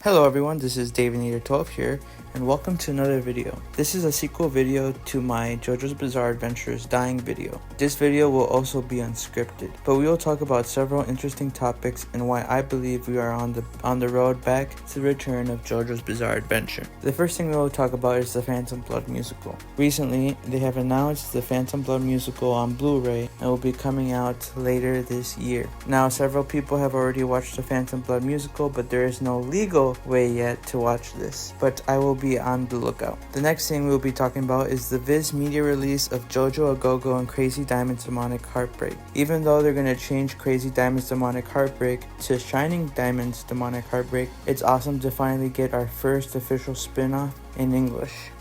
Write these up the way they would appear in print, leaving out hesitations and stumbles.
Hello everyone, this is David12 here, and welcome to another video. This is a sequel video to my JoJo's Bizarre Adventures Dying video. This video will also be unscripted, but we will talk about several interesting topics and why I believe we are on the road back to the return of JoJo's Bizarre Adventure. The first thing we will talk about is the Phantom Blood musical. Recently, they have announced the Phantom Blood musical on Blu-ray and will be coming out later this year. Now, several people have already watched the Phantom Blood musical, but there is no legal way yet to watch this, but I will be on the lookout. The next thing we'll be talking about is the Viz media release of JoJo A Go-Go and Crazy Diamond's Demonic Heartbreak. Even though they're going to change Crazy Diamond's Demonic Heartbreak to Shining Diamond's Demonic Heartbreak, it's awesome to finally get our first official spin-off in English,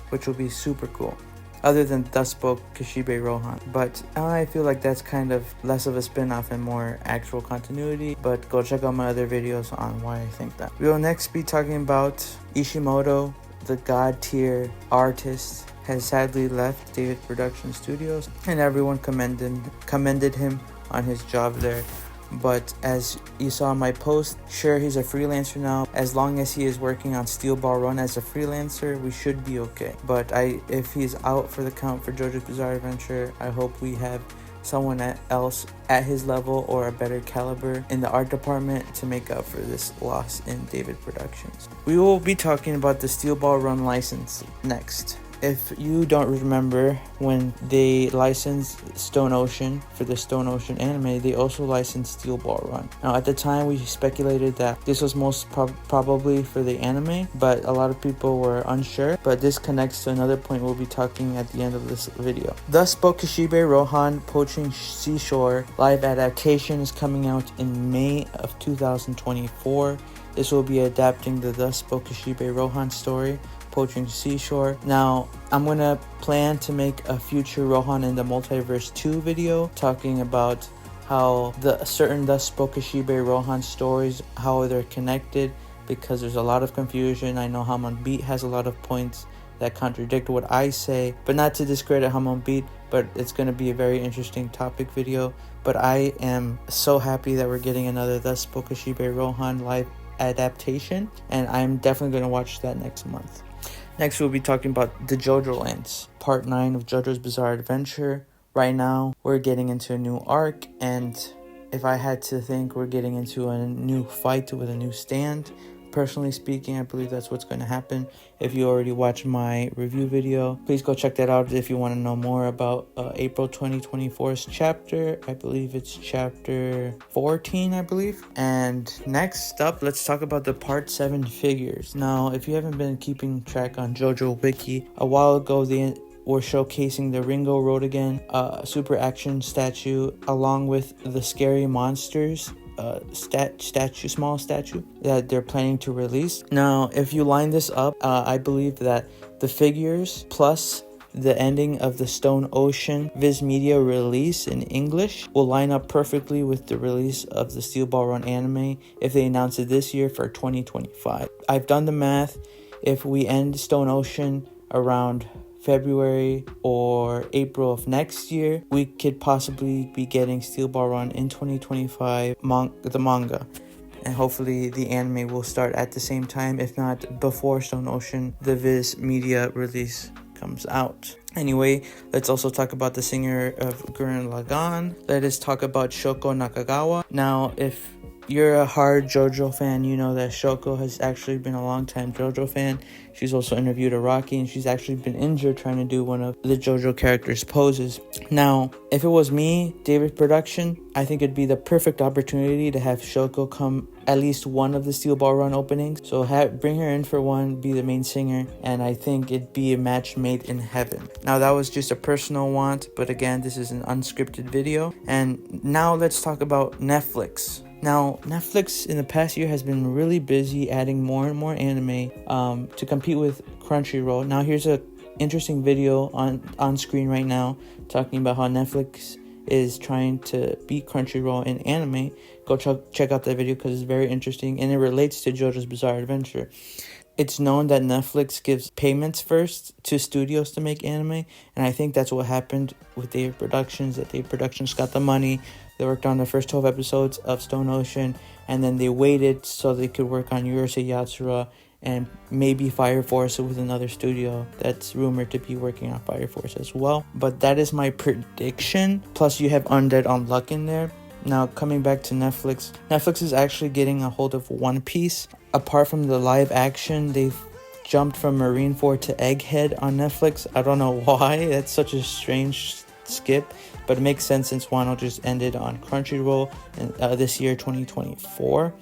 which will be super cool. Other than Thus Spoke Kishibe Rohan. But I feel like that's kind of less of a spin-off and more actual continuity. But go check out my other videos on why I think that. We will next be talking about Ishimoto, the god tier artist, has sadly left David Production Studios, and everyone commended him on his job there. But as you saw in my post, sure, he's a freelancer now. As long as he is working on Steelball Run as a freelancer, we should be okay. But if he's out for the count for JoJo's Bizarre Adventure, I hope we have someone else at his level or a better caliber in the art department to make up for this loss in David Productions. We will be talking about the Steelball Run license next. If you don't remember, when they licensed Stone Ocean for the Stone Ocean anime, they also licensed Steelball Run. Now, at the time, we speculated that this was most probably for the anime, but a lot of people were unsure. But this connects to another point we'll be talking at the end of this video. Thus Spoke Kishibe Rohan Poaching Seashore live adaptation is coming out in May of 2024. This will be adapting the Thus Spoke Kishibe Rohan story, Poaching Seashore. Now, I'm gonna plan to make a future Rohan in the Multiverse 2 video talking about how the certain Thus Spoke Kishibe Rohan stories, how they're connected, because there's a lot of confusion. I know Hamon Beat has a lot of points that contradict what I say, but not to discredit Hamon Beat, but it's gonna be a very interesting topic video. But I am so happy that we're getting another Thus Spoke Kishibe Rohan live adaptation, and I'm definitely gonna watch that next month. Next, we'll be talking about the JoJo Lands, Part 9 of JoJo's Bizarre Adventure. Right now, we're getting into a new arc, and if I had to think, we're getting into a new fight with a new stand. Personally speaking, I believe that's what's going to happen. If you already watched my review video, please go check that out if you want to know more about April 2024's chapter. I believe it's chapter 14, I believe. And next up, let's talk about the Part 7 figures. Now, if you haven't been keeping track on JoJo Wiki, a while ago they were showcasing the Ringo Road Again super action statue, along with the Scary Monsters small statue that they're planning to release. Now, if you line this up, I believe that the figures plus the ending of the Stone Ocean Viz Media release in English will line up perfectly with the release of the Steelball Run anime if they announce it this year for 2025. I've done the math. If we end Stone Ocean around February or April of next year, we could possibly be getting Steelball Run in 2025, the manga. And hopefully the anime will start at the same time, if not before Stone Ocean, the Viz Media release comes out. Anyway, let's also talk about the singer of Gurren Lagann. Let us talk about Shoko Nakagawa. Now, if you're a hard JoJo fan, you know that Shoko has actually been a long-time JoJo fan. She's also interviewed Araki, and she's actually been injured trying to do one of the JoJo characters' poses. Now, if it was me, David Production, I think it'd be the perfect opportunity to have Shoko come at least one of the Steelball Run openings. So bring her in for one, be the main singer, and I think it'd be a match made in heaven. Now, that was just a personal want, but again, this is an unscripted video. And now let's talk about Netflix. Now, Netflix in the past year has been really busy adding more and more anime to compete with Crunchyroll. Now, here's a interesting video on screen right now talking about how Netflix is trying to beat Crunchyroll in anime. Go check out that video because it's very interesting, and it relates to JoJo's Bizarre Adventure. It's known that Netflix gives payments first to studios to make anime, and I think that's what happened with David Productions, that David Productions got the money, They worked on the first 12 episodes of Stone Ocean, and then they waited so they could work on Urusei Yatsura and maybe Fire Force with another studio that's rumored to be working on Fire Force as well. But that is my prediction. Plus, you have Undead Unluck in there. Now, coming back to Netflix, Netflix is actually getting a hold of One Piece. Apart from the live action, they've jumped from Marineford to Egghead on Netflix. I don't know why. That's such a strange skip, but it makes sense since Wano just ended on Crunchyroll in, this year, 2024.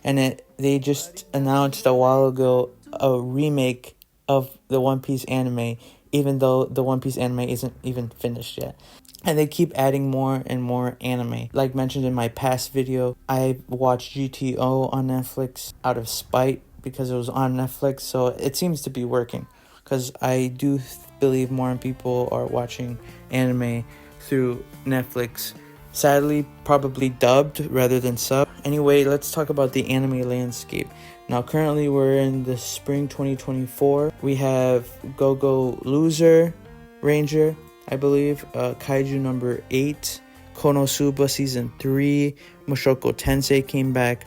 And they just announced a while ago a remake of the One Piece anime, even though the One Piece anime isn't even finished yet. And they keep adding more and more anime. Like mentioned in my past video, I watched GTO on Netflix out of spite because it was on Netflix. So it seems to be working, because I do believe more people are watching anime through Netflix. Sadly, probably dubbed rather than sub. Anyway, let's talk about the anime landscape. Now, currently we're in the spring 2024. We have Go-Go Loser Ranger, I believe, Kaiju number 8, Konosuba season 3, Mushoku Tensei came back,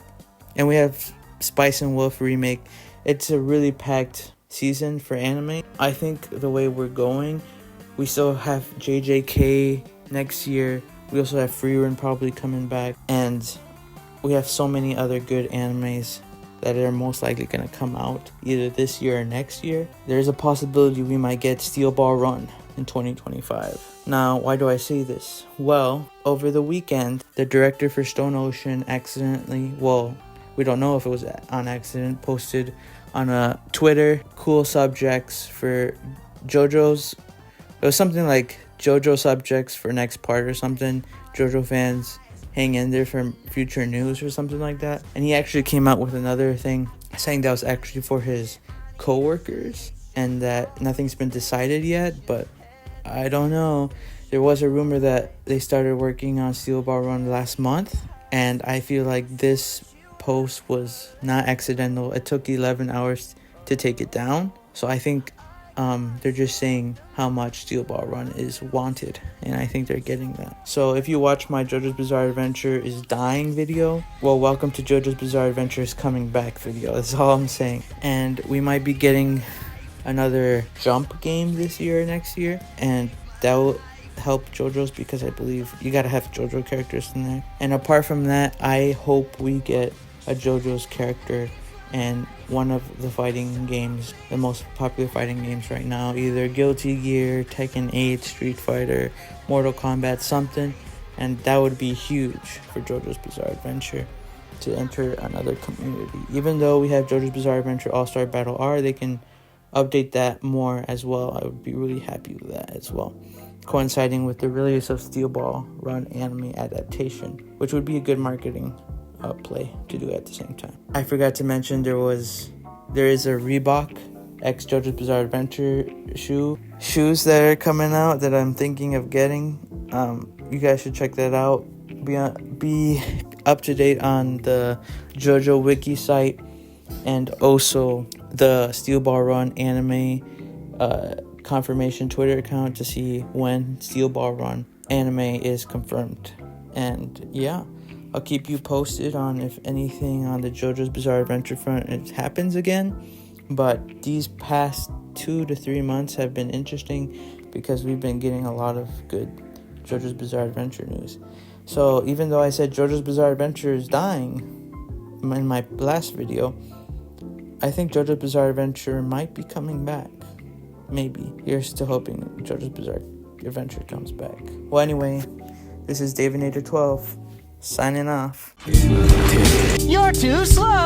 and we have Spice and Wolf remake. It's a really packed season for anime. I think the way we're going, we still have JJK next year. We also have Free Run probably coming back, and we have so many other good animes that are most likely going to come out either this year or next year. There's a possibility we might get Steelball Run in 2025. Now, why do I say this? Well, over the weekend, the director for Stone Ocean accidentally, well, we don't know if it was on accident, posted on a Twitter cool subjects for JoJo's. It was something like JoJo subjects for next part or something. JoJo fans, hang in there for future news or something like that. And he actually came out with another thing saying that was actually for his co-workers and that nothing's been decided yet, but I don't know. There was a rumor that they started working on Steelball Run last month, and I feel like this post was not accidental. It took 11 hours to take it down. So I think they're just saying how much Steelball Run is wanted, and I think they're getting that. So if you watch my JoJo's Bizarre Adventure is dying video, well, welcome to JoJo's Bizarre Adventure is coming back video. That's all I'm saying. And we might be getting another Jump game this year or next year, and that will help JoJo's because I believe you gotta have JoJo characters in there. And apart from that, I hope we get a JoJo's character and one of the fighting games, the most popular fighting games right now, either Guilty Gear, Tekken 8, Street Fighter, Mortal Kombat, something, and that would be huge for JoJo's Bizarre Adventure to enter another community. Even though we have JoJo's Bizarre Adventure All-Star Battle R, they can update that more as well. I would be really happy with that as well, coinciding with the release of Steelball Run anime adaptation, which would be a good marketing play to do at the same time. I forgot to mention there is a Reebok X JoJo's Bizarre Adventure shoes that are coming out that I'm thinking of getting. You guys should check that out. Be up to date on the JoJo wiki site and also the Steelball Run anime confirmation Twitter account to see when Steelball Run anime is confirmed. And yeah, I'll keep you posted on if anything on the JoJo's Bizarre Adventure front it happens again. But these past 2 to 3 months have been interesting because we've been getting a lot of good JoJo's Bizarre Adventure news. So even though I said JoJo's Bizarre Adventure is dying in my last video, I think JoJo's Bizarre Adventure might be coming back. Maybe. Here's to hoping JoJo's Bizarre Adventure comes back. Well, anyway, this is Davinator12 signing off. You're too slow!